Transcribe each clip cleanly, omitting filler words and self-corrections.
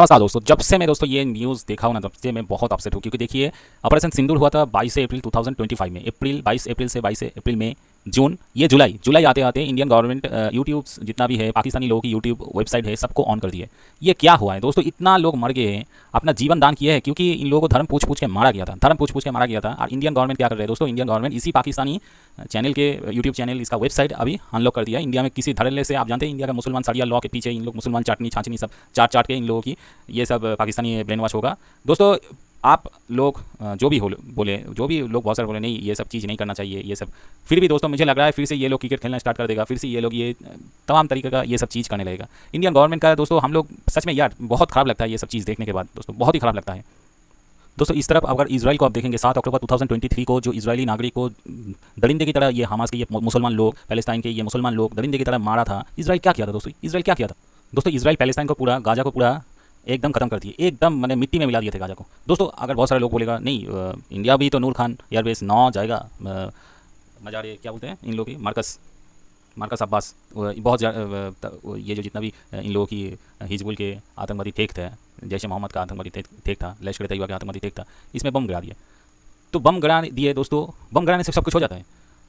नमस्कार दोस्तों, जब से मैं दोस्तों ये न्यूज़ देखा हूँ ना तब से मैं बहुत अपसेट हूँ, क्योंकि देखिए ऑपरेशन सिंदूर हुआ था 22 अप्रैल 2025 में। अप्रैल 22 अप्रैल से 22 अप्रैल में, जून, ये जुलाई जुलाई आते आते इंडियन गवर्नमेंट यूट्यूब जितना भी है, पाकिस्तानी लोगों की यूट्यूब वेबसाइट है, सबको ऑन कर दिया है। ये क्या हुआ है दोस्तों? इतना लोग मर गए हैं, अपना जीवन दान किए हैं, क्योंकि इन लोगों को धर्म पूछ पूछ के मारा गया था, धर्म पूछ पूछ के मारा गया था। और इंडियन गवर्नमेंट क्या कर रहे हैं दोस्तों? इंडियन गवर्नमेंट इसी पाकिस्तानी चैनल के यूट्यूब चैनल, इसका वेबसाइट अभी अनलॉक कर दिया है। इंडिया में किसी धड़ल्ले से, आप जानते हैं इंडिया का मुसलमान सरिया लॉ के पीछे इन लोग मुसलमान चाटनी छाछनी सब चाट चाट के इन लोगों की ये सब पाकिस्तानी ब्रेन वॉश होगा दोस्तों। आप लोग जो भी हो बोले, जो भी लोग बहुत सारे बोले नहीं ये सब चीज़ नहीं करना चाहिए ये सब, फिर भी दोस्तों मुझे लग रहा है फिर से ये लोग क्रिकेट खेलना स्टार्ट कर देगा, फिर से ये लोग ये तमाम तरीके का ये सब चीज़ करने लगेगा इंडियन गवर्नमेंट का। दोस्तों हम लोग सच में यार बहुत ख़राब लगता है ये सब चीज़ देखने के बाद दोस्तों, बहुत ही ख़राब लगता है दोस्तों। इस तरफ अगर इसराइल को आप देखेंगे 7 अक्टूबर 2023 को जो इजरायली नागरिक को दरिंदे की तरह ये हमास के ये मुसलमान लोग, पैलेस्टाइन के ये मुसलमान लोग दरिंदे की तरह मारा था, इसराइल क्या किया था दोस्तों? इसराइल क्या किया था दोस्तों? इसराइल पैलेस्टाइन को पूरा, गाजा को पूरा एकदम खत्म कर दिए, एकदम मैंने मिट्टी में मिला दिए थे गाजा को दोस्तों। अगर बहुत सारे लोग बोलेगा नहीं इंडिया भी तो नूर खान एयरबेस 9 जाएगा, मजारे क्या बोलते हैं इन लोगों की, मार्कस मार्कस अब्बास, बहुत ये जो जितना भी इन लोगों की हिजबुल के आतंकवादी फेक थे, जैसे मोहम्मद का आतंकवादी फेक था, लश्कर तैयबा का आतंकवादी फेक था, इसमें बम गिरा दिए। तो बम गिरा दिए दोस्तों, बम गिराने से सब कुछ हो जाता है,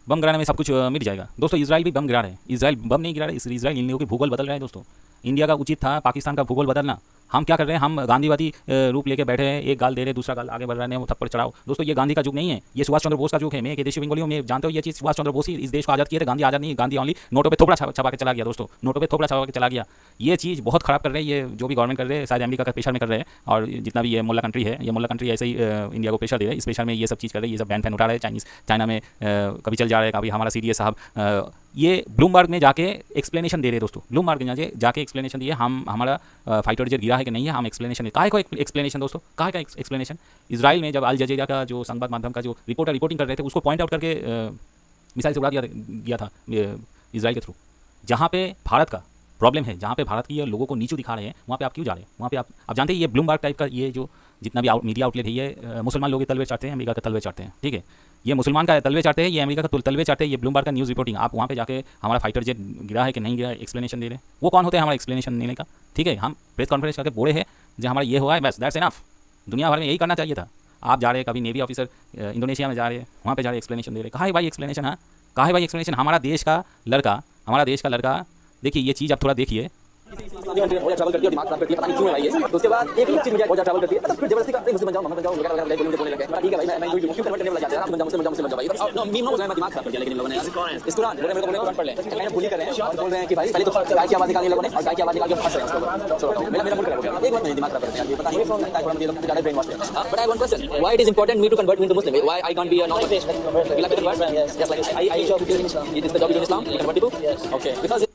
बम गिराने में सब कुछ मिट जाएगा दोस्तों। इसराइल भी बम गिरा रहे हैं, इसराइल बम नहीं गिरा रहे, इसराइल इन लोगों की भूगोल बदल रहा है दोस्तों। इंडिया का उचित था पाकिस्तान का भूगोल बदलना, हम क्या कर रहे हैं? हम गांधीवादी रूप लेके बैठे हैं, एक गाल दे रहे दूसरा गाल आगे बढ़ रहे हैं, वो थप्पड़ चढ़ाओ दोस्तों। ये गांधी का युग नहीं है, ये सुभाष चंद्र बोस का युग है। मैं एक देशी बंगालियों में जानते हो ये चीज़, सुभाष चंद्र बोस ही इस देश को आज़ाद किए थे, गांधी आज़ाद नहीं। गांधी ओनली नोटों पे थोपड़ा छपा के चला गया दोस्तों, नोटों पे थोपड़ा छपा के चला गया। ये चीज़ बहुत खराब कर रहे हैं ये जो भी गवर्नमेंट कर रहे हैं, शायद अमेरिका का प्रेशर में कर रहे हैं, और जितना भी ये मुल्ला कंट्री है, ये मुल्ला कंट्री ऐसे ही इंडिया को प्रेशर दे रहे हैं। इस प्रेशर में ये सब चीज़ कर रहे हैं, ये सब बैन फैन उठा रहे हैं। चाइना में कभी चल जा रहे हैं, कभी हमारा सीडीएस साहब ये ब्लूमबर्ग में जाके एक्सप्लेनेशन दे रहे हैं दोस्तों, ब्लूमबर्ग में जाके एक्सप्लेनेशन दिए, हम हमारा फाइटर जेट गिरा है कि नहीं है, हम एक्सप्लेनेशन काहे को एक्सप्लेनेशन दोस्तों, काहे का एक्सप्लेनेशन? इसराइल में जब अल जजीरा का जो संवाद माध्यम का जो रिपोर्टिंग कर रहे थे, उसको पॉइंट आउट करके मिसाइल से उड़ा दिया था इसराइल के थ्रू। जहाँ पे भारत का प्रॉब्लम है, जहाँ पे भारत की लोगों को नीचू दिखा रहे हैं, वहाँ पे आप क्यों जा रहे हैं? वहाँ पे आप जानते हैं ये ब्लूमबर्ग टाइप का ये जो जितना भी मीडिया आउटलेट है, ये मुसलमान लोग के तलवे चाटते हैं, अमेरिका का तलवे चाटते हैं, ठीक है? ये मुसलमान का तलवे चाटते हैं, ये अमेरिका का तलवे चाटते हैं, ये ब्लूमबर्ग का न्यूज़ रिपोर्टिंग। आप वहाँ पे जाके हमारा फाइटर जेट गिरा है कि नहीं गिरा है एक्सप्लेनेशन दे रहे हैं। वो कौन होते हैं हमारा एक्सप्लेनेशन देने का? ठीक है, हम प्रेस कॉन्फ्रेंस करके बोले हैं जो हमारा ये हुआ है, बस दैट्स इनफ। दुनिया भर में यही करना चाहिए था। आप जा रहे हैं, कभी नेवी ऑफिसर इंडोनेशिया में जा रहे हैं, वहाँ पे जा रहे एक्सप्लेनेशन दे रहे, कहाँ है भाई एक्सप्लेनेशन? हाँ, कहाँ है भाई एक्सप्लेनेशन? हमारा देश का लड़का देखिए ये चीज़ आप थोड़ा देखिए। ट्रैवल करती है, दिमाग खराब करती है, पता नहीं क्यों है भाई ये। तो उसके बाद एक चीज मुझे बहुत ज्यादा ट्रैवल करती है, फिर जबरदस्ती करते हैं मुझे बन जाओ, मोहम्मद बन जाओ, वगैरह वगैरह बोलने बोलने लगे। ठीक है भाई, मैं क्यों कन्वर्ट करने लग जाते हैं, आप बन जाओ भाई। नो मीम नो मैं दिमाग खराब कर दिया, लेकिन इन लोगों ने इस कुरान बोले मेरे को कुरान पढ़ ले, मैंने भूल ही कर रहे हैं और बोल रहे हैं कि भाई पहले तो गाय की आवाज निकालने लोगों ने, और गाय की आवाज निकाल के फंस रहे हैं उसको। मेरा मूड खराब हो गया, एक बार मेरे दिमाग खराब करते हैं, ये पता नहीं फोन का थोड़ा मुझे ज्यादा ब्रेन वॉश है। But I want question, why it is important me to convert me to Muslim? Why I can't be a non Muslim? Will I convert? Yes, like I job in Islam, it is the job in Islam, convert to? Okay, because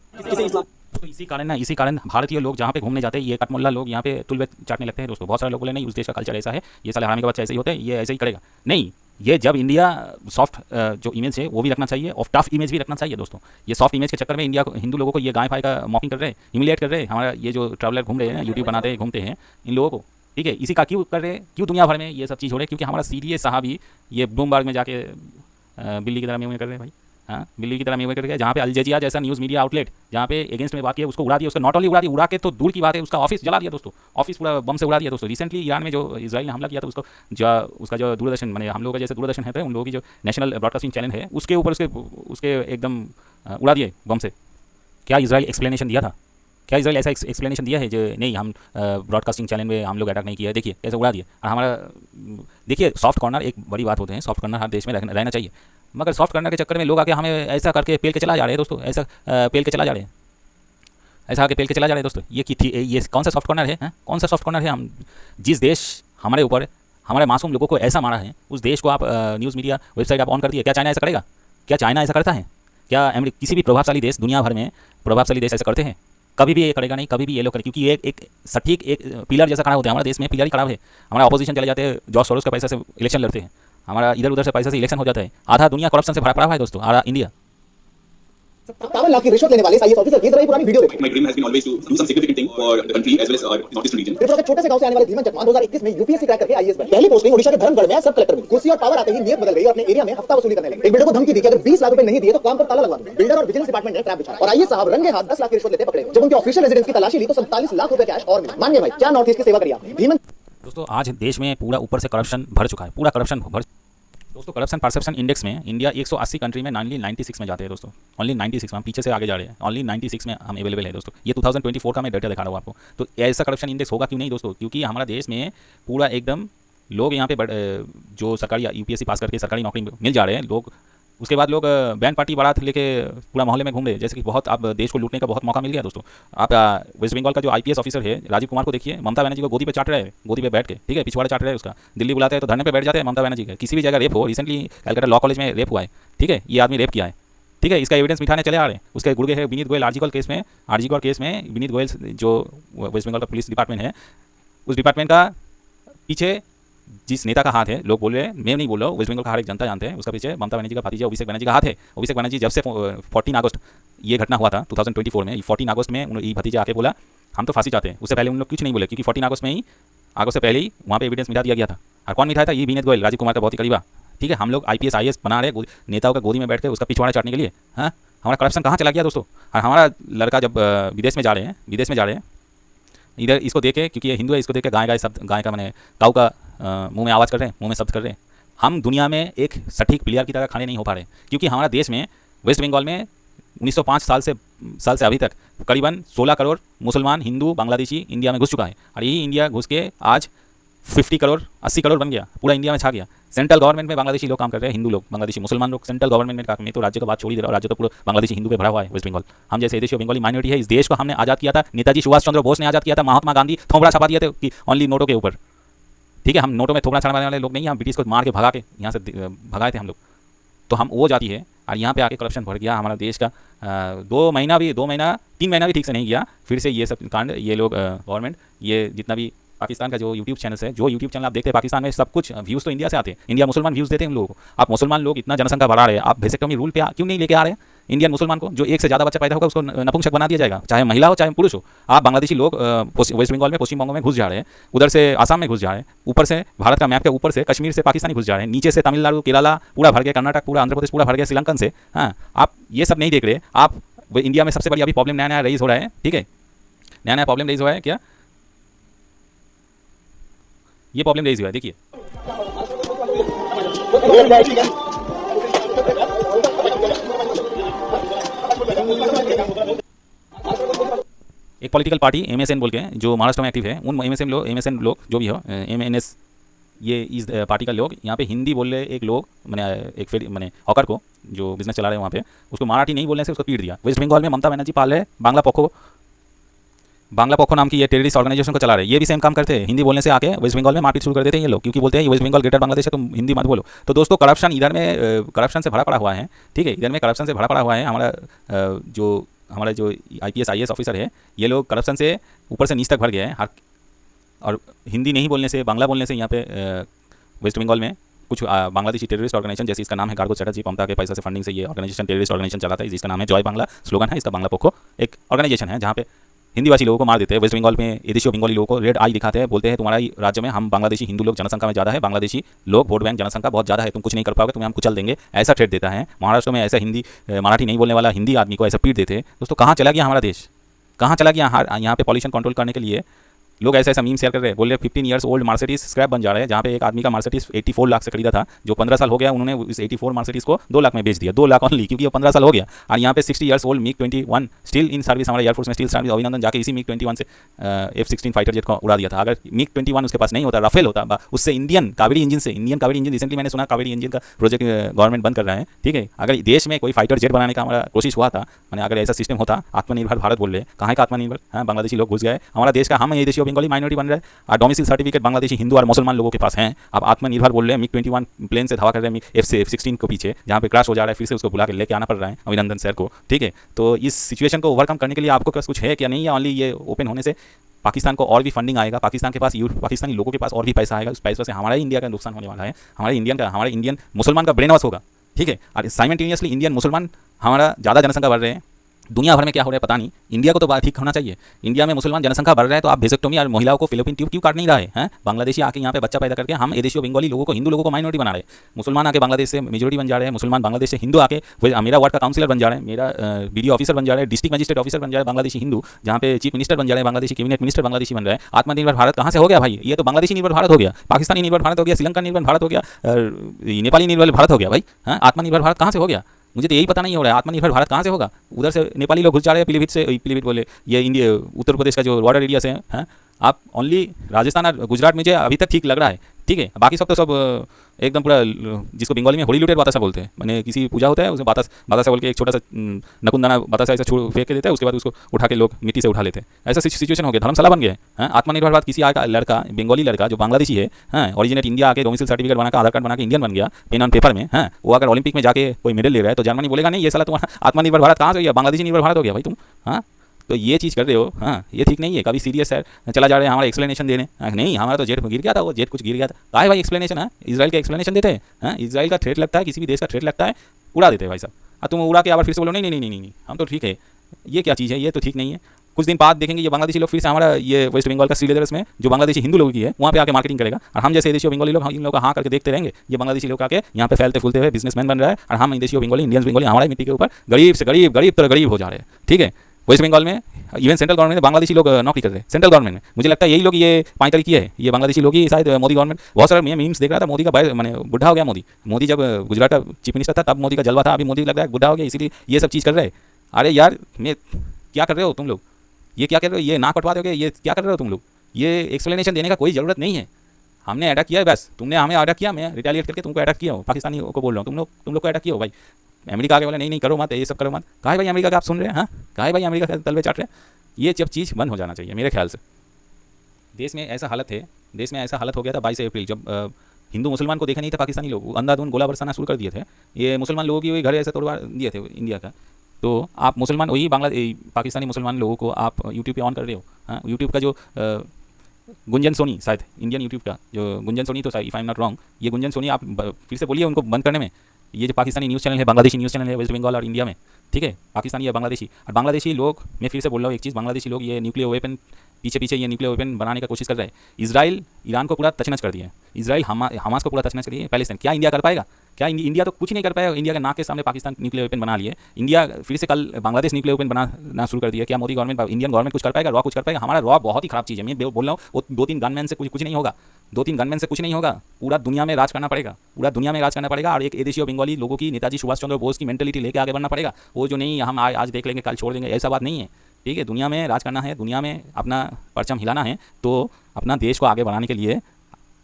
Islam. तो इसी कारण भारतीय लोग जहाँ पे घूमने जाते हैं, ये कटमुल्ला लोग यहाँ पे तुलबे चाटने लगते हैं दोस्तों। बहुत सारे लोग बोले नहीं उस देश का कल्चर ऐसा है, ये साले हरामी के बच्चे ऐसे ही होते हैं, ये ऐसे ही करेगा। नहीं, ये जब इंडिया सॉफ्ट जो इमेज है वो भी रखना चाहिए और टफ इमेज भी रखना चाहिए दोस्तों। ये सॉफ्ट इमेज के चक्कर में इंडिया को, हिंदू लोगों को ये गाय फाय का मॉकिंग कर रहे हैं, ह्यूमिलिएट कर रहे हैं। हमारा ये जो ट्रैवलर घूम रहे हैं, यूट्यूब बनाते हैं, घूमते हैं, इन लोगों को, ठीक है, इसी का क्यों कर रहे हैं? क्यों दुनिया भर में ये सब चीज़ हो रही है? क्योंकि हमारा सीडीएस साहब ही ये ब्लूमबर्ग में जाके बिल्ली की तरह में कर रहे हैं भाई। हाँ, बिल्ली की तरह में करके, जहाँ पे अल जजीरा जैसा न्यूज़ मीडिया आउटलेट जहाँ पे अगेंस्ट में बात किया, उसको उड़ा दिया। उसका नॉट ओनली उड़ा दिया, उड़ा के तो दूर की बात है, उसका ऑफिस जला दिया दोस्तों, ऑफिस पूरा बम से उड़ा दिया दोस्तों। रिसेंटली ईरान में जो इसराइल ने हमला किया था, उसका जो दूरदर्शन, मैंने हम लोगों का जैसे दूरदर्शन है, उन लोगों की जो नेशनल ब्रॉडकास्टिंग चैनल है, उसके ऊपर उसके एकदम उड़ा दिए बम से। क्या इसराइल एक्सप्लेनेशन दिया था? क्या इसराइल ऐसा एक्सप्लेनेशन दिया है जो नहीं हम ब्रॉडकास्टिंग चैनल में हम लोग अटैक नहीं किया है? देखिए कैसे उड़ा दिया। और हमारा देखिए सॉफ्ट कॉर्नर एक बड़ी बात होते हैं, सॉफ्ट कॉर्नर हर देश में रहना चाहिए, मगर सॉफ्ट कॉर्नर के चक्कर में लोग आके हमें ऐसा करके पेल के चला जा रहे हैं दोस्तों, ऐसा पेल के चला जा रहे हैं, ऐसा आके पेल के चला जा रहे हैं दोस्तों। ये कौन सा सॉफ्ट कॉर्नर है? कौन सा सॉफ्ट कॉर्नर है? हम जिस देश हमारे ऊपर हमारे मासूम लोगों को ऐसा मारा है, उस देश को आप न्यूज़ मीडिया वेबसाइट आप ऑन कर दिए। क्या चाइना ऐसा करेगा? क्या चाइना ऐसा करता है? क्या किसी भी प्रभावशाली देश, दुनिया भर में प्रभावशाली देश ऐसा करते हैं? कभी भी ये करेगा नहीं, कभी भी ये लोग करें, क्योंकि एक सटीक एक पिलर जैसा खड़ा होता है हमारे देश में, पिलर ही खड़ा है। हमारा अपोजिशन चले जाते हैं, जॉर्ज सोरोस के पैसे से इलेक्शन लड़ते हैं, हमारा इधर उधर से पैसे से इलेक्शन हो जाता है, आधा दुनिया करप्शन से भरा पड़ा हुआ है दोस्तों, आधा इंडिया। 57 लाख की रिश्वत लेने वाले आईएएस ऑफिसर की जरा ये पुरानी वीडियो देखो। My dream has been always to do some significant thing for the country as well as our northeastern region. Tripura के छोटे से गांव से आने वाले धीमन चकमान 2021 में यूपीएससी क्रैक करके आईएएस बने। पहली पोस्टिंग ओडिशा के धर्मगढ़ में सब कलेक्टर मिली। कुर्सी और पावर आते ही नियत बदल गई और अपने एरिया में हफ्ता वसूली करने लगे। एक बिल्डर को धमकी दी कि अगर 20 लाख रुपए नहीं दिए तो काम पर ताला लगवा दूंगा। बिल्डर और विजिलेंस डिपार्टमेंट ने ट्रैप बिछाया और आईएएस साहब रंगे हाथ 10 लाख की रिश्वत लेते पकड़े गए। जब उनके ऑफिशियल रेजिडेंस की तलाशी ली तो 47 लाख रुपए कैश और मिले। मानिए भाई, क्या नॉर्थ ईस्ट की सेवा करी आपने। धीमन दोस्तों आज देश में पूरा ऊपर से करप्शन भर चुका है, पूरा करप्शन भर। दोस्तों करप्शन परसेप्शन इंडेक्स में इंडिया 180 कंट्री में ओनली 96 में जाते हैं दोस्तों, ओनली 96 में हम पीछे से आगे जा रहे हैं, ओनली 96 में हम अवेलेबल है दोस्तों। ये 2024 का मैं डेटा दिखा रहा हूँ आपको। तो ऐसा करप्शन इंडेक्स होगा क्यों नहीं दोस्तों, क्योंकि हमारा देश में पूरा एकदम लोग यहाँ पे जो सरकारी यूपीएससी पास करके सरकारी नौकरी मिल जा रहे हैं लोग, उसके बाद लोग बैंड पार्टी बारात लेके पूरा मोहल्ले में घूम रहे हैं, जैसे कि बहुत आप देश को लूटने का बहुत मौका मिल गया दोस्तों। आप वेस्ट बंगाल का जो आईपीएस ऑफिसर है राजीव कुमार को देखिए, ममता बनर्जी को गोदी पे चाट रहे हैं, गोदी पे बैठ के, ठीक है, पिछवाड़ा चाट रहे हैं उसका। दिल्ली बुलाते हैं तो धरने पे बैठ जाते हैं ममता बनर्जी का। किसी भी जगह रेप हो, रिसेंटली कलकत्ता लॉ कॉलेज में रेप हुआ है, ठीक है, ये आदमी रेप किया है, ठीक है, इसका एविडेंस मिठाने चले आ रहे हैं। उसके गुड़गे है विनीत गोयल आरजीकॉल केस में विनीत गोयल जो वेस्ट बंगाल का पुलिस डिपार्टमेंट है, उस डिपार्टमेंट का पीछे जिस नेता का हाथ है, लोग बोल रहे हैं, मैं नहीं बोल रहा हूँ, वेस्ट बंगाल का हर एक जनता जानते हैं, उसका पीछे ममता बनर्जी का भतीजा अभिषेक बनर्जी का हाथ है। अभिषेक बनर्जी जब से 14 अगस्त ये घटना हुआ था 2024 में, 14 अगस्त में ये भतीजा आके बोला हम तो फांसी चाहते हैं। उससे पहले उन लोग कुछ नहीं बोले, क्योंकि 14 अगस्त में ही अगस्त से पहले ही वहाँ पे एविडेंस मिटा दिया गया था। और कौन मिठाया था? ये विनीत गोयल, राजीव कुमार का बहुत ही करीबा, ठीक है। हम लोग आईपीएस आईएएस बना रहे नेताओं का गोदी में बैठ के उसका पिछवाड़ा चाटने के लिए। हाँ, हमारा करप्शन कहाँ चला गया दोस्तों। और हमारा लड़का जब विदेश में जा रहे हैं इधर इसको देखे, क्योंकि ये हिंदू है, इसको देख के गाय शब्द, गाय का मैंने काऊ का मुंह में आवाज़ कर रहे हैं, मुंह में शब्द कर रहे हैं। हम दुनिया में एक सटीक प्लेयर की तरह खड़े नहीं हो पा रहे, क्योंकि हमारा देश में वेस्ट बंगाल में 1905 साल से अभी तक करीबन 16 करोड़ मुसलमान हिंदू बांग्लादेशी इंडिया में घुस चुका है। और यही इंडिया घुस के आज 50 करोड़ 80 करोड़ बन गया, पूरा इंडिया में छा गया। सेंट्रल गवर्नमेंट में बांग्लादेशी लोग काम कर रहे हैं, हिंदू लोग, बांग्लादेशी मुसलमान लोग सेंट्रल गवर्नमेंट में काम में। तो राज्य का बात छोड़ ही दे रहा हूं, राज्य तो पूरा बांग्लादेशी हिंदू पे भरा हुआ है वेस्ट बंगाल। हम जैसे देशी बंगाली माइनॉरिटी है, इस देश को हमने आज़ाद किया था, नेताजी सुभाष चंद्र बोस ने आज़ाद किया था, महात्मा गांधी थोपड़ा छपा दिए थे कि ओनली नोटों के ऊपर, ठीक है। हम नोटों में थोपड़ा छाने वाले लोग नहीं, हम ब्रिटिश को मार के भगा के यहाँ से भगाए थे हम लोग। तो हम वो जाति है, और यहाँ पे आके करप्शन बढ़ गया हमारा देश का। 3 महीना भी ठीक से नहीं गया, फिर से ये सब कांड, ये लोग गवर्नमेंट, ये जितना भी पाकिस्तान का जो यूट्यूब चैनल है, जो यूट्यूब चैनल आप देखते हैं पाकिस्तान में, सब कुछ व्यूज़ तो इंडिया से आते हैं। इंडिया मुसलमान व्यूज़ देते हैं उन लोगों को। आप मुसलमान लोग इतना जनसंख्या बढ़ा रहे हैं, आप वेसेक्टोमी रूल पे क्यों नहीं लेके आ रहे हैं? इंडियन मुसलमान को जो एक से ज़्यादा बच्चा पैदा होगा उसको नपुंसक बना दिया जाएगा, चाहे महिला हो चाहे पुरुष हो। आप बांग्लादेशी लोग वेस्ट बंगाल में, पश्चिम बंगाल में घुस जा रहे हैं, उधर से आसाम में घुस जा रहे हैं, ऊपर से भारत का मैप के ऊपर से कश्मीर से पाकिस्तानी घुस जा रहे हैं, नीचे से तमिलनाडु केरला पूरा भर गया, कर्नाटक पूरा, आंध्र प्रदेश पूरा भर गया श्रीलंकन से। हाँ, आप ये सब नहीं देख रहे। आप इंडिया में सबसे बड़ी अभी प्रॉब्लम नया रेज हो रहा है, ठीक है, नया प्रॉब्लम रेज हुआ है। क्या ये प्रॉब्लम रेज हुआ है? देखिए, एक पॉलिटिकल पार्टी एमएसएन बोल के जो महाराष्ट्र में एक्टिव है, उन एमएसएन लोग जो भी हो, एमएनएस, ये इस पार्टी का लोग यहाँ पे हिंदी बोल रहे एक लोग, मैंने हॉकर को जो बिजनेस चला रहे हैं वहाँ पे, उसको मराठी नहीं बोलने से उसको पीट दिया। वेस्ट बंगाल में ममता बनर्जी पाल रहे बांग्ला पोखो नाम की ये टेररिस्ट ऑर्गेनाइजेशन को चला रहे, ये भी सेम काम करते हैं। हिंदी बोलने से आके वेस्ट बंगाल में मारपीट शुरू कर देते हैं ये लोग, क्योंकि बोलते हैं ये वेस्ट बंगाल ग्रेटर बांग्लादेश है, तुम हिंदी मत बोलो। तो दोस्तों करप्शन इधर में करप्शन से भरा पड़ा हुआ है, ठीक है, इधर में करप्शन से भरा पड़ा हुआ है। हमारा जो आईपीएस आईएएस ऑफिसर है, ये लोग करप्शन से ऊपर से नीचे तक भर गए हैं। और हिंदी नहीं बोलने से, बांग्ला बोलने से यहाँ पे वेस्ट बंगाल में कुछ बांग्लादेशी टेररिस्ट ऑर्गेनाइजेशन, जैसे इसका नाम है गार्गो चैटर्जी, ममता के पैसा से फंडिंग से ये ऑर्गेनाइजेशन टेररिस्ट ऑर्गेनाइजेशन चलाता है, जिसका नाम है जॉय बांग्ला, स्लोगन है इसका बांग्ला पोखो। एक ऑर्गेनाइजेशन है जहाँ पे हिंदीभाषी लोगों को मार देते हैं। वेस्ट बंगाल में एदेशी बंगाली लोगों को रेड आई दिखाते हैं, बोलते हैं तुम्हारा राज्य में हम बांग्लादेशी हिंदू लोग जनसंख्या में ज़्यादा है, बांग्लादेशी लोग वोट बैंक जनसंख्या बहुत ज़्यादा है, तुम कुछ नहीं कर पाओगे, तुम्हें हम कुचल देंगे, ऐसा थ्रेट देता है। महाराष्ट्र में ऐसा मराठी नहीं बोलने वाला हिंदी आदमी को ऐसा पीट देते हैं। दोस्तों कहाँ चला गया हमारा देश, कहाँ चला गया? यहाँ पे पॉल्यूशन कंट्रोल करने के लिए लोग ऐसा मीम शेयर कर रहे हैं, बोल रहे 15 ईयर्स ओल्ड मर्सिडीज स्क्रैप बन जा रहा है, जहाँ पे एक आदमी का मर्सिडीज 84 लाख से खरीदा था, जो 15 साल हो गया, उन्होंने इस 84 मर्सिडीज को 2 लाख में बेच दिया, 2 लाख ओनली, क्योंकि वो 15 साल हो गया। और यहाँ पे 60 years old MiG 21 still in service, हमारे एयरफोर्स में स्टिल सर्विस, अभिनंदन जाके इसी मिग 21 से F-16 फाइटर जेट को उड़ा दिया था। अगर मिग 21 उसके पास नहीं होता, राफेल होता, उससे इंडियन कावेरी इंजन रिसेंटली मैंने सुना कावेरी इंजन का प्रोजेक्ट गवर्नमेंट बंद कर रहा है, ठीक है। अगर देश में कोई फाइटर जेट बनाने का हमारा कोशिश हुआ था, मैंने अगर ऐसा सिस्टम होता, आत्मनिर्भर भारत बोल रहे, कहाँ का आत्मनिर्भर? हाँ, बांग्लादेशी लोग घुस गए हमारा देश का, हम ये देशी बंगाली माइनॉरिटी बन रहे हैं, और डोमिसाइल सर्टिफिकेट बांग्लादेशी हिंदू और मुसलमान लोगों के पास हैं। आप आत्मनिर्भर बोल रहे हैं, मिग 21 प्लेन से धावा कर रहे हैं F-16 को पीछे, जहाँ पे क्रैश हो जा रहा है, फिर से उसको बुला के लेके आना पड़ रहा है अभिनंदन सर को, ठीक है। तो इस सिचुएशन को ओवरकम करने के लिए आपको कुछ है क्या? नहीं, या ओनली ये ओपन होने से पाकिस्तान को और भी फंडिंग आएगा, पाकिस्तान के पास पाकिस्तानी लोगों के पास और भी पैसा आएगा, उस पैसे से हमारा इंडिया का नुकसान होने वाला है, हमारे इंडियन मुसलमान का ब्रेन वॉश होगा। ठीक है। और साइमल्टेनियसली इंडियन मुसलमान हमारा ज़्यादा जनसंख्या बढ़ रहे हैं, दुनिया भर में क्या हो रहा है पता नहीं, इंडिया को तो बात ठीक होना चाहिए। इंडिया में मुसलमान जनसंख्या बढ़ रहा है तो आप वेसेक्टोमी और महिलाओं को फिलिपिन ट्यूब क्यों काट नहीं रहा है? बांग्लादेशी आके यहाँ पे बच्चा पैदा करके हम एदेशियों बंगाली लोगों को, हिंदू लोगों को माइनॉरिटी बना रहे हैं। मुसलमान आके बांग्लादेश से मेजोरिटी बन जा रहे हैं, मुसलमान बांग्लादेश से हिंदू आके मेरा वार्ड का काउंसिलर बन जा रहे हैं, मेरा बीडीओ ऑफिसर बन जा रहे हैं, डिस्ट्रिक्ट मजिस्ट्रेट ऑफिसर बन जा रहे हैं बांग्लादेशी हिंदू, जहाँ पे चीफ मिनिस्टर बन जा रहे हैं बांग्लादेशी, कैबिनेट मिनिस्टर बांग्लादेशी बन रहा है। आत्मनिर्भर भारत कहाँ से हो गया भाई? ये तो बांग्लादेशी निर्भर भारत हो गया, पाकिस्तानी निर्भर भारत हो गया, श्रीलंका निर्भर भारत हो गया, नेपाली निर्भर भारत हो गया भाई। आत्मनिर्भर भारत कहाँ से हो गया? मुझे तो यही पता नहीं हो रहा है आत्मनिर्भर भारत कहाँ से होगा। उधर से नेपाली लोग घुस जा रहे हैं पीलीभीत से, पीलीभीत बोले ये इंडिया उत्तर प्रदेश का जो बॉर्डर एरिया से हैं। आप ओनली राजस्थान और गुजरात में जो अभी तक ठीक लग रहा है, ठीक है, बाकी सब तो सब एकदम पूरा, जिसको बंगाली में होली लुटेर बतासा बोलते हैं, मैंने किसी पूजा होता है उसमें बतासा बोल के एक छोटा सा नकुंदाना बतासा ऐसा फेंक के देता है, उसके बाद उसको उठा के लोग मिट्टी से उठा लेते हैं। ऐसा सिचुएशन हो गया, धर्मशाला बन गया है। आत्मनिर्भर भारत किसी लड़का, बंगाली लड़का जो बांग्लादेशी है, ओरिजिनेट इंडिया आके डोमिसाइल सर्टिफिकेट बना के आधार कार्ड बना के इंडियन बन गया पेन ऑन पेपर में, वो अगर ओलंपिक में जाके कोई मेडल ले रहा है तो जर्मनी बोलेगा नहीं ये साला तुम्हारा आत्मनिर्भर भारत कहाँ से हो गया, बांग्लादेशी निर्भर भारत हो गया भाई तुम। तो ये चीज़ कर रहे हो, ये ठीक नहीं है। कभी सीरियस है चला जा रहे हैं हमारा एक्सप्लेनेशन देने, नहीं हमारा तो जेट गिर गया था, वो जेट कुछ गिर गया था, काहे भाई एक्सप्लेनेशन है? इसराइल के एक्सप्लेनेशन देते हैं, इसराइल का थ्रेट लगता है, किसी भी देश का थ्रेट लगता है, उड़ा देते हैं भाई साहब। तुम उड़ा के आবার फिर से बोलो नहीं नहीं नहीं नहीं नहीं हम तो ठीक है, ये क्या चीज़ है? ये तो ठीक नहीं है। कुछ दिन बाद देखेंगे ये बांग्लादेशी लोग फिर से हमारा ये वेस्ट बंगाल का श्रीलेदर्स में जो बांग्लादेशी हिंदू लोगों की है वहाँ पे आके मार्केटिंग करेगा, और हम जैसे देशियों बंगाली लोग इन लोगों का हाँ करके देखते रहेंगे। ये बांग्लादेशी लोग आके यहाँ पे फैलते फूलते हुए बिजनेसमैन बन रहा है, और हम देशियों बंगाली, इंडियंस बंगाली हमारे मिट्टी के ऊपर गरीब से गरीब, गरीब तरह गरीब हो जा रहे हैं। ठीक है, वेस्ट बंगाल में इवन सेंट्रल गवर्नमेंट में बांग्लादेशी लोग नौकरी कर रहे हैं, सेंट्रल गवर्नमेंट में। मुझे लगता है यही लोग ये 5 तारीख की है, ये बांग्लादेशी लोग ही शायद मोदी गवर्नमेंट। बहुत सारे मैं मीम्स देख रहा था, मोदी का मैंने बुढ़ा हो गया मोदी जब गुजरात का चीफ मिनिस्टर था तब मोदी का जलवा था, अभी मोदी लग रहा है बुढ़ा हो गया, इसीलिए ये सब चीज़ कर रहे हैं। अरे यार मैं क्या कर रहे हो तुम लोग? ये क्या कर रहे हो? ये ना कटवा दोगे? ये क्या कर रहे हो तुम लोग? ये एक्सप्लेनेशन देने का कोई ज़रूरत नहीं है। हमने अटैक किया है बस, तुमने हमें अटैक किया, मैं रिटेलिएट करके तुमको अटैक किया हो, पाकिस्तानी को बोल रहा हूँ, तुम लोग को अटैक किया हो भाई। अमेरिका आगे बोला नहीं नहीं करो मत, ये सब करो मत, काहे भाई अमेरिका का आप सुन रहे हैं? काहे भाई अमेरिका के तलवे चाट रहे हैं? ये जब चीज़ बंद हो जाना चाहिए मेरे ख्याल से। देश में ऐसा हालत है, देश में ऐसा हालत हो गया था 22 अप्रैल जब हिंदू मुसलमान को देखा नहीं था, पाकिस्तानी लोग अंधाधुंध गोला बरसाना शुरू कर दिए थे। ये मुसलमान लोगों की वही घर ऐसे तोड़वा दिए थे इंडिया का। तो आप मुसलमान वही पाकिस्तानी मुसलमान लोगों को आप यूट्यूब पे ऑन कर रहे हो। यूट्यूब का जो गुंजन सोनी, शायद इंडियन यूट्यूब का जो गुंजन सोनी, तो if I am not wrong, ये गुंजन सोनी आप फिर से बोलिए उनको बंद करने में। ये जो पाकिस्तानी न्यूज़ चैनल है, बांग्लादेशी न्यूज़ चैनल है वेस्ट बंगाल और इंडिया में, ठीक है, पाकिस्तानी या बांग्लादेशी। और बांग्लादेशी लोग, मैं फिर से बोल रहा हूँ एक चीज़, बांग्लादेशी लोग ये न्यूक्लियर वेपन पीछे ये न्यूक्लियर वेपन बनाने का कोशिश कर रहे हैं। इसराइल ईरान को पूरा तचनच कर दिया है, इसराइल हमास को पूरा तचनच कर दिया है। पैलेस्टाइन क्या इंडिया कर पाएगा? क्या इंडिया तो कुछ नहीं कर पाएगा। इंडिया के नाक के सामने पाकिस्तान न्यूक्लियर वेपन बना लिए, इंडिया फिर से कल बांग्लादेश न्यूक्लियर वेपन बनाना शुरू कर दिया। क्या मोदी गवर्नमेंट, इंडियन गवर्नमेंट कुछ कर पाएगा? रॉ कुछ कर पाएगा? हमारा रॉ बहुत ही खराब चीज़ है, मैं बोल रहा हूँ। वो 2-3 गनमैन से कुछ नहीं होगा, 2-3 गनमैन से कुछ नहीं होगा। पूरा दुनिया में राज करना पड़ेगा, पूरा दुनिया में राज करना पड़ेगा। और एक एदेशी और बंगाली लोगों की, नेताजी सुभाष चंद्र बोस की मेंटलिटी लेके आगे बढ़ना पड़ेगा। वो जो नहीं हम आज देख लेंगे कल छोड़ देंगे, ऐसा बात नहीं है। ठीक है, दुनिया में राज करना है, दुनिया में अपना परचम हिलाना है, तो अपना देश को आगे बढ़ाने के लिए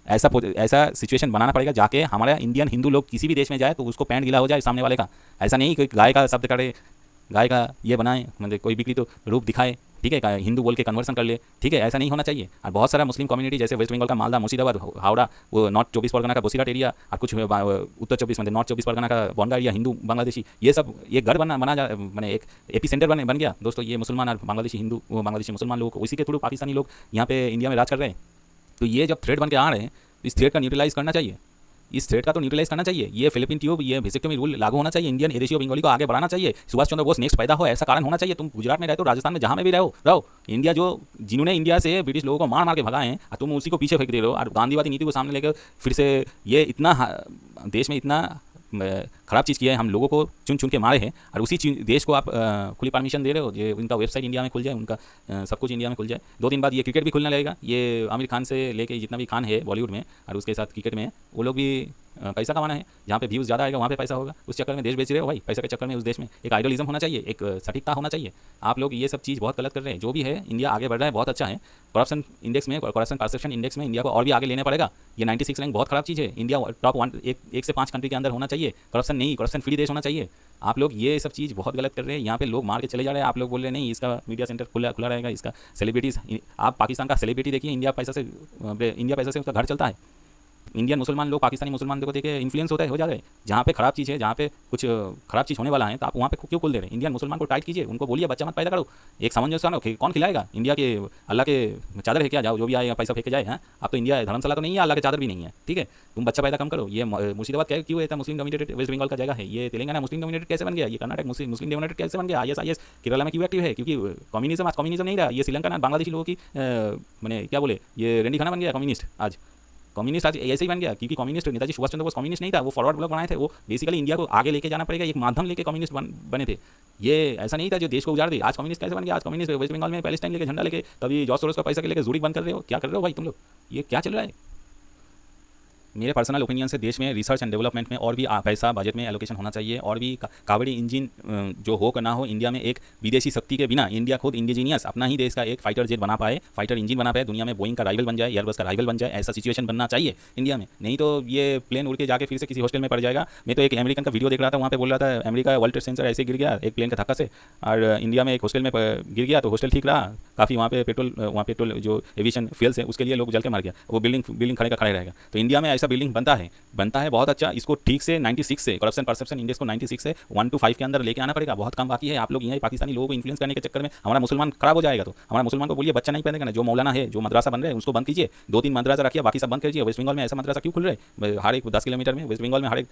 ऐसा सिचुएशन बनाना पड़ेगा। जाके हमारा इंडियन हिंदू लोग किसी भी देश में जाए तो उसको पैंट गीला हो जाए सामने वाले का। ऐसा नहीं कोई गाय का शब्द करे, गाय का ये बनाए, मतलब कोई बिक्री तो रूप दिखाए, ठीक है, हिंदू बोल के कन्वर्सन कर ले, ठीक है, ऐसा नहीं होना चाहिए। और बहुत सारा मुस्लिम कम्युनिटी जैसे वेस्ट बंगाल का मालदा, मुर्शिदाबाद, हावड़ा, वो नॉर्थ 24 परगना का बसीराट एरिया, और कुछ उत्तर 24 मतलब नॉर्थ 24 परगना का बोंगा एरिया, हिंदू बांग्लादेशी, ये सब ये घर बना मैंने एक एपी सेंटर बन गया दोस्तों। ये मुसलमान और बांग्लादेशी हिंदू, बांग्लादेशी मुसलमान लोगों को उसी के थ्रू पाकिस्तानी लोग यहाँ पे इंडिया में राज कर रहे हैं। तो ये जब थ्रेट बन के आ रहे हैं, इस थ्रेट का न्यूट्रलाइज करना चाहिए, इस थ्रेट का तो न्यूट्रलाइज करना चाहिए। ये फिलिपिन ट्यूब, ये वेसेक्टोमी रूल लागू होना चाहिए, इंडियन एदेशी और बंगाली को आगे बढ़ाना चाहिए। सुभाष चंद्र बोस नेक्स्ट पैदा हो, ऐसा कारण होना चाहिए। तुम गुजरात में रहते हो, राजस्थान में जहाँ में भी रहो, इंडिया जो जिन्होंने इंडिया से ब्रिटिश लोगों को मार के भगाए हैं, तुम उसी को पीछे फेंक दे रहे हो। और गांधीवादी नीति को सामने लेकर फिर से ये इतना देश में इतना ख़राब चीज़ किया है, हम लोगों को चुन के मारे हैं। और उसी देश को आप खुली परमिशन दे रहे हो, ये उनका वेबसाइट इंडिया में खुल जाए, उनका सब कुछ इंडिया में खुल जाए। 2 दिन बाद ये क्रिकेट भी खुलने लगेगा। ये आमिर खान से लेके जितना भी खान है बॉलीवुड में, और उसके साथ क्रिकेट में, वो लोग भी पैसा कमाना है। जहाँ पे व्यूज़ ज़्यादा आएगा वहाँ पे पैसा होगा। उस चक्कर में देश बेच रहे हो भाई, पैसा के चक्कर में। उस देश में एक आइडियलिज्म होना चाहिए, एक सटीकता होना चाहिए। आप लोग ये सब चीज़ बहुत गलत कर रहे हैं। जो भी है, इंडिया आगे बढ़ रहा है, बहुत अच्छा है। करप्शन इंडेक्स में, करप्शन परसेप्शन इंडेक्स में इंडिया को और भी आगे लेने पड़ेगा। ये 96 रैंक बहुत ख़राब चीज़ है। इंडिया टॉप 1 से 5 कंट्री के अंदर होना चाहिए। करप्शन नहीं, करप्शन फ्री देश होना चाहिए। आप लोग ये सब चीज़ बहुत गलत कर रहे हैं। यहाँ पे लोग मार के चले जा रहे हैं। आप लोग बोल रहे हैं नहीं इसका मीडिया सेंटर खुला रहेगा, इसका सेलिब्रिटीज़। आप पाकिस्तान का सेलिब्रिटी देखिए, इंडिया पैसा से उसका घर चलता है। इंडियन मुसलमान लोग पाकिस्तानी मुसलमान को देखे इन्फ्लुएंस होता है, हो जा रहे हैं। जहाँ पे खराब चीज़ है, जहाँ पे कुछ खराब चीज़ होने वाला है, तो आप वहाँ पे क्यों खोल दे रहे हैं? इंडियन मुसलमान को टाइट कीजिए, उनको बोलिए बच्चा मत पैदा करो, एक सामंजस्य आनो। कौन खिलाएगा? इंडिया के अल्लाह के चादर है क्या? जाओ जो भी आए पैसा फेंके जाए। हाँ, आप तो इंडिया धर्मशाला तो नहीं है, अल्लाह के चादर भी नहीं है, ठीक है? तुम बच्चा पैदा कम करो। ये मुर्शिदाबाद क्या क्यों है? मुस्लिम डोमिनेटेड वेस्ट बंगाल का जगह है, ये तेलंगाना मुस्लिम डोमिनेटेड कैसे बन गया? ये कर्नाटक मुस्लिम डोमिनेटेड कैसे बन गया? IS केरला में क्यों एक्टिव है? क्योंकि कम्युनिज्म आज कम्युनिज्म नहीं रहा। ये श्रीलंका बांग्लादेशी लोगों की मैंने क्या बोले, ये रेंडी खाना बन गया कम्युनिस्ट। आज कम्युनिस्ट आज ऐसे ही बन गया, क्योंकि कम्युनिस्ट नेताजी सुभाष चंद्र बोस कम्युनिस्ट नहीं था, वो फॉरवर्ड ब्लॉक बनाए थे। वो बेसिकली इंडिया को आगे लेके जाना पड़ेगा, एक माध्यम लेके कम्युनिस्ट बने थे। ये ऐसा नहीं था जो देश को उजाड़ दे। आज कम्युनिस्ट कैसे बन गया? आज कम्युनिस्ट वेस्ट बंगाल में पैलेस्टाइन लेके झंडा लेके, कभी जॉर्ज सोरोस का पैसा लेके जूरिक बंद कर रहे हो। क्या कर रहे हो भाई तुम लोग? ये क्या चल रहा है? मेरे पर्सनल ओपिनियन से देश में रिसर्च एंड डेवलपमेंट में और भी पैसा बजट में एलोकेशन होना चाहिए, और भी कावेरी इंजन जो हो ना हो, इंडिया में एक विदेशी शक्ति के बिना इंडिया खुद इंडिजीनियस अपना ही देश का एक फाइटर जेट बना पाए, फाइटर इंजन बना पाए, दुनिया में बोइंग का राइवल बन जाए, एयरबस का राइवल बन जाए। ऐसा सिचुएशन बनना चाहिए इंडिया में, नहीं तो ये प्लेन उड़ के जाके फिर से किसी हॉस्टल में पड़ जाएगा। मैं तो एक अमेरिकन का वीडियो देख रहा था, वहाँ पे बोल रहा था अमेरिका वर्ल्ड ट्रेड सेंटर ऐसे गिर गया एक प्लेन का धक्का से, और इंडिया में एक हॉस्टल में गिर गया तो हॉस्टल ठीक रहा काफ़ी, वहाँ पे पेट्रोल जो एविएशन फ्यूल्स है उसके लिए लोग जल के मर गया, वो बिल्डिंग खड़े का खड़े रहेगा। तो इंडिया में ऐसा बिल्डिंग बनता है बहुत अच्छा। इसको ठीक से 96 से करप्शन परसेप्शन इंडेक्स को 96 से 1 to 5 के अंदर लेके आना पड़ेगा। बहुत कम बाकी है। आप लोग यहाँ पाकिस्तानी लोगों को इन्फ्लुएंस करने के चक्कर में हमारा मुसलमान खराब हो जाएगा। तो हमारा मुसलमान को बोलिए बच्चा नहीं पैदा करना। जो मौलाना है, जो मदरसा बन रहे हैं उसको बंद कीजिए, 2-3 मदरसा रखिए, बाकी सब बंद कीजिए। वेस्ट बंगाल में ऐसा मदरसा क्यों खुल रहे हैं? हर एक 10 किलोमीटर में वेस्ट बंगाल में हर एक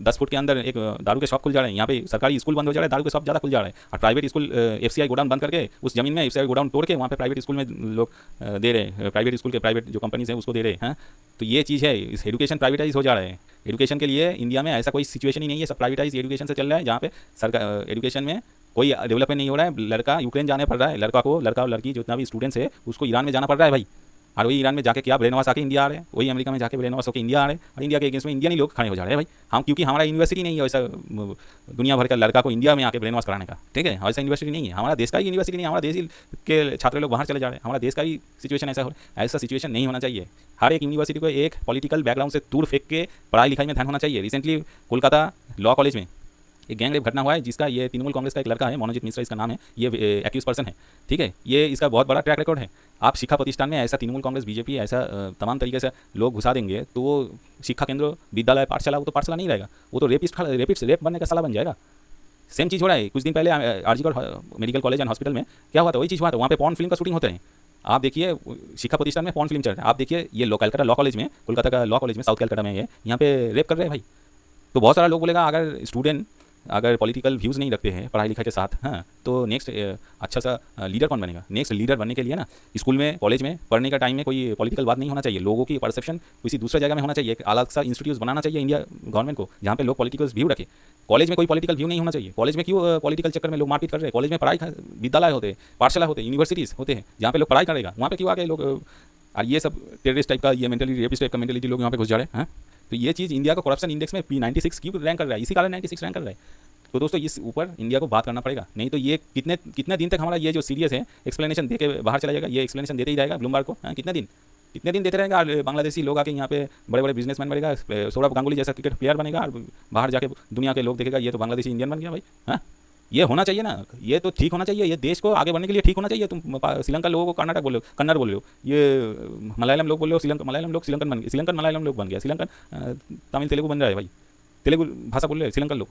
10 फुट के अंदर एक दारू के शॉप खुल जा रहे हैं। यहाँ पे सरकारी स्कूल बंद हो जा रहा है, दारू के शॉप ज़्यादा खुल जा रहा है, और प्राइवेट स्कूल FCI गोडाउन बंद करके उस जमीन में FCI गोडाउन तोड़ के वहाँ पे प्राइवेट स्कूल में लोग दे रहे हैं, प्राइवेट स्कूल के प्राइवेट जो कंपनीज हैं उसको दे रहे हैं। तो ये चीज़ है, इस एजुकेशन प्राइवेटाइज हो जा रहा है। एजुकेशन के लिए इंडिया में ऐसा कोई सिचुएशन ही नहीं है, सब प्राइवेटाइज एजुकेशन से चल रहा है, जहाँ पे सरकार एजुकेशन में कोई डेवलपमेंट नहीं हो रहा है। लड़का यूक्रेन जाने पड़ रहा है, लड़का और लड़की जितना भी स्टूडेंट्स है उसको ईरान में जाना पड़ रहा है भाई, और वही ईरान में जाके क्या ब्रेन वॉश आके इंडिया आ रहे हैं, वही अमेरिका में जाके ब्रेन वॉश होकर इंडिया आ रहे हैं, और इंडिया के अगेंस्ट में इंडियन ही लोग खड़े हो जा रहे हैं भाई। हम क्योंकि हमारा यूनिवर्सिटी नहीं है वैसा दुनिया भर का लड़का को इंडिया में आके ब्रेन वॉश कराने का, ठीक है? वैसा यूनिवर्सिटी नहीं है, हमारा देश का ही यूनिवर्सिटी नहीं है, हमारा देश के छात्र लोग बाहर चले जा रहे हैं, हमारा देश का ही सिचुएशन ऐसा हो रहा है। ऐसा सिचुएशन नहीं होना चाहिए। हर एक यूनिवर्सिटी को एक पॉलिटिकल बैकग्राउंड से दूर फेंक के पढ़ाई लिखाई में ध्यान होना चाहिए। रिसेंटली कोलकाता लॉ कॉलेज में एक गैंग रेप घटना हुआ है, जिसका ये तृणमूल कांग्रेस का एक लड़का है, मनोजीत मिश्रा इसका नाम है, ये एक्यूज पर्सन है, ठीक है? ये इसका बहुत बड़ा ट्रैक रिकॉर्ड है। आप शिक्षा प्रतिष्ठान में ऐसा तृणमूल कांग्रेस बीजेपी ऐसा तमाम तरीके से लोग घुसा देंगे तो वो शिक्षा केंद्र विद्यालय पाठशाला वो तो पाठशाला नहीं रहेगा, वो तो रेप बनने का साला बन जाएगा। सेम चीज़ हो रहा है। कुछ दिन पहले RG Kar medical college and hospital में क्या हुआ था, वही चीज़ हुआ था। वहाँ पे पॉर्न फिल्म का शूटिंग होते हैं। आप देखिए शिक्षा प्रतिष्ठान में पॉर्न फिल्म चल रहा है। आप देखिए ये कलकत्ता लॉ कॉलेज में, कोलकाता का लॉ कॉलेज में, साउथ कलकत्ता में ये यहाँ पे रेप कर रहे हैं भाई। तो बहुत सारा लोग बोलेगा अगर स्टूडेंट अगर पॉलिटिकल व्यूज़ नहीं रखते हैं पढ़ाई लिखाई के साथ, हाँ, तो नेक्स्ट अच्छा सा लीडर कौन बनेगा? नेक्स्ट लीडर बनने के लिए ना स्कूल में कॉलेज में पढ़ने का टाइम में कोई पॉलिटिकल बात नहीं होना चाहिए। लोगों की परसेप्शन किसी दूसरे जगह में होना चाहिए। एक अलग सा इंस्टीट्यूट बनाना चाहिए इंडिया गवर्नमेंट को, जहाँ पे लोग पॉलिटिकल व्यू रखे। कॉलेज में कोई पॉलिटिकल व्यू नहीं होना चाहिए। कॉलेज में क्यों पॉलिटिकल चक्कर में लोग मारपीट कर रहे हैं? कॉलेज में पढ़ाई विद्यालय होते हैं, पाठशाला होते हैं, यूनिवर्सिटीज़ होते हैं, जहाँ पे लोग पढ़ाई करेगा, वहाँ पे क्यों आके लोग और ये सब टेररिस्ट टाइप का ये मेंटली रेपिस्ट टाइप का मेंटलिटी लोग यहाँ पे घुस जा रहे हैं। तो ये चीज़ इंडिया को करप्शन इंडेक्स में P96 क्यों रैंक कर रहा है? इसी कारण 96 रैंक कर रहा है। तो दोस्तों इस ऊपर इंडिया को बात करना पड़ेगा, नहीं तो ये कितने दिन तक हमारा ये जो सीरियस है एक्सप्लेनेशन दे के बाहर चला जाएगा। ये एक्सप्लेनेशन देते ही रहेगा ब्लूमबर्ग को, कितने दिन देते रहेगा। और बांग्लादेशी लोग आके यहाँ पे बड़े बड़े बिजनेसमैन बनेगा, सौरभ गांगुली जैसा क्रिकेट प्लेयर बनेगा, और बाहर जाके दुनिया के लोग देखेगा ये तो बांग्लादेशी इंडियन बन गया भाई। हाँ, ये होना चाहिए ना, ये तो ठीक होना चाहिए। ये देश को आगे बढ़ने के लिए ठीक होना चाहिए। तुम श्रीलंका लोगों को कर्नाटक बोल रहे हो, कन्नड़ बोल रहे हो, ये मलयालम लोग बोल रहे हो, मलयालम लोग श्रीलंकन बन गए, श्रीलंकन मलयालम लोग बन गया, श्रीलंकन तमिल तेलुगु बन रहा है भाई, तेलुगु भाषा बोल रहे हैं श्रीलंकन लोग।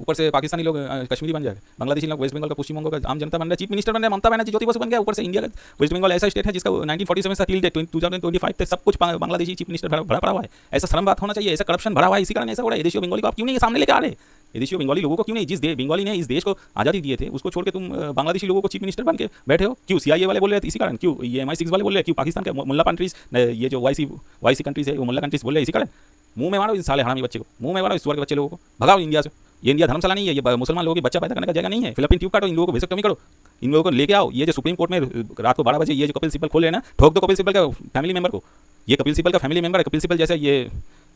ऊपर से पाकिस्तानी लोग कश्मीरी बन जाएगा, बांग्लादेशी लोग वेस्ट बंगाल का पश्चिम बंगाल का आम जनता बन रहा है, चीफ मिनिस्टर बन रहा है, ममता बनर्जी ज्योति बसु बन गया। ऊपर से इंडिया का वेस्ट बंगाल ऐसा स्टेट है जिसका 1947 से टिल 2025 तक सब कुछ बांग्लादेशी चीफ मिनिस्टर भरा पड़ा हुआ है। ऐसा शर्म बात होना चाहिए, ऐसा करप्शन भरा हुआ है, इसी कारण ऐसा हो रहा है। देशियों बंगाली को आप क्यों नहीं सामने लेके आ रहे? देशियों बंगाली लोगों को क्यों नहीं? जिस बंगाली ने इस देश को आज़ादी दिए थे उसको छोड़ के तुम बांग्लादेशी लोगों को चीफ मिनिस्टर बन के बैठे हो क्यों? CIA वाले बोल रहे थे इसी कारण, क्यों ये MI6 वाले बोल रहे हैं, क्यों पाकिस्तान के मुल्ला कंट्रीज, ये जो वाईसी कंट्रीज है वो मुल्ला कंट्रीज बोल रहे हैं इसी कारण। मुंह में मारो इस साले हरामी बच्चे को, मुंह में मारो इस वर्ग के बच्चे लोगों को, भगाओ इंडिया से। ये इंडिया धर्मशाला नहीं है, ये मुसलमान लोगों की बच्चा पैदा करने का जगह नहीं है। फिलिपीन ट्यूब काटो, इन लोगों को भेजकटोमी करो, इन लोगों को लेके आओ। ये जो सुप्रीम कोर्ट में रात को 12 बजे ये जो कपिल सिब्बल खोल रहे हैं ना, ठोक दो कपिल सिब्बल का फैमिली मेंबर को। ये कपिल सिब्बल का फैमिली मेंबर है, कपिल सिब्बल जैसे ये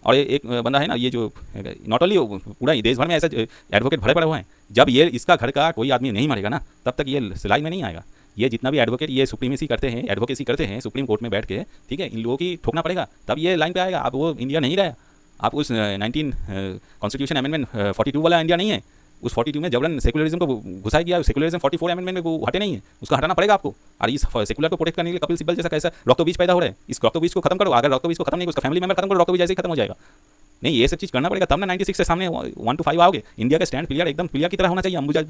और एक बंदा है ना, ये जो नॉट ओनली पूरा देश भर में ऐसा एडवोकेट भरे पड़े हुए हैं। जब ये इसका घर का कोई आदमी नहीं मरेगा ना, तब तक ये सिलाई में नहीं आएगा। ये जितना भी एडवोकेट ये सुप्रीमेसी करते हैं, एडवोकेसी करते हैं सुप्रीम कोर्ट में बैठ के, ठीक है, इन लोगों की ठोकना पड़ेगा, तब ये लाइन पे आएगा। अब वो इंडिया नहीं रहा, आप उस 19 कॉन्स्टिट्यूशन अमेंडमेंट 42 वाला इंडिया नहीं है उस 42 में जबरन सेकुलरिज्म को घुसाई गया, सेकुलरिज्म 44 अमेंडमेंट में वो हटे नहीं है, उसको हटाना पड़ेगा आपको। और इस सेकुलर को प्रोटेक्ट करने के लिए कपिल सिब्बल जैसा कैसा रॉक्टो बीच पैदा हो रहा है, इस रॉक्टो बीच को खत्म करो। अगर रॉक्टो बीच को खत्म नहीं, उसका फैमिली मेंबर खत्म करो, रॉक्टो बीच ऐसे ही खत्म हो जाएगा। नहीं, ये सब चीज़ करना पड़ेगा, तब ना 96 से सामने 1 to 5 आओगे। इंडिया का स्टैंड क्लियर, एकदम क्लियर की तरह होना चाहिए। अंबुजा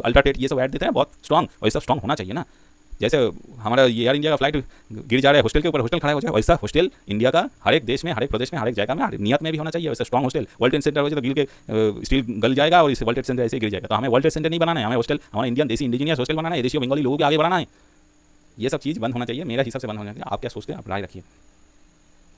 अल्ट्राटेट ये सब ऐड देते हैं बहुत स्ट्रॉन्ग, और ये सब स्ट्रॉन्ग होना चाहिए ना। जैसे हमारा एयर इंडिया का फ्लाइट गिर जा रहा है, हॉस्टल के ऊपर हॉस्टल खड़ा हो जाए, वैसा हॉस्टल इंडिया का हर एक देश में, हर एक प्रदेश में, हर एक जगह में, हर नियत में भी होना चाहिए वैसा strong hostel. World trade centre हो जाए तो गिर के स्टील गल जाएगा और इस वर्ल्ड ट्रेड सेंटर ऐसे गिर जाएगा। तो हमें वर्ल्ड ट्रेड सेंटर नहीं बनाना है, हमें हॉस्टल, हमारा इंडियन देसी इंडिजिनियस हॉस्टल बनाना है, देशी बंगाली लोगों के आगे बढ़ाना है। ये सब चीज़ बंद होना चाहिए, मेरा हिसाब से बंद होना चाहिए। आप क्या सोचते हैं, आप राय रखिए।